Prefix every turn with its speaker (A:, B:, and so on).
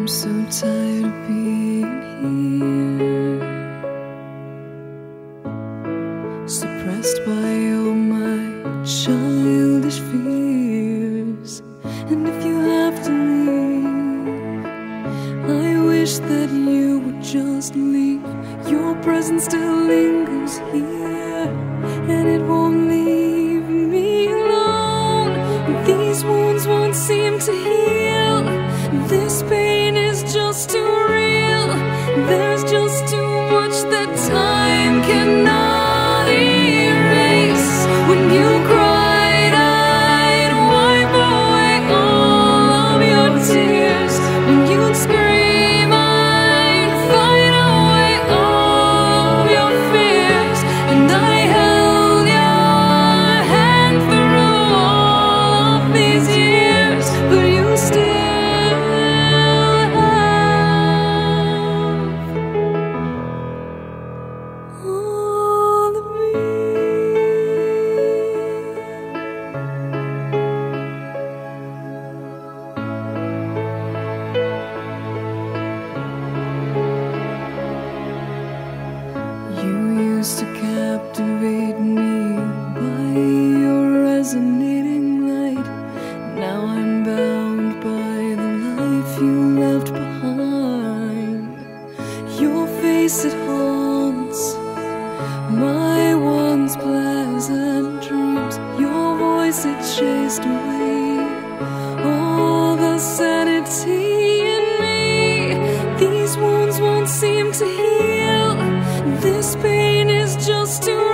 A: I'm so tired of being here, suppressed by all my childish fears. And if you have to leave, I wish that you would just leave. Your presence still lingers here, and it won't leave me alone. These wounds won't seem to heal. This pain is just too real. There's just too much that time cannot erase. When you cried, I'd wipe away all of your tears. When you'd scream, I'd fight away all of your fears. And I held your hand through all of these years, but you still to captivate me by your resonating light. Now I'm bound by the life you left behind. Your face, it haunts my once pleasant dreams. Your voice, it chased away all the sanity in me. These wounds won't seem to heal. This pain is just too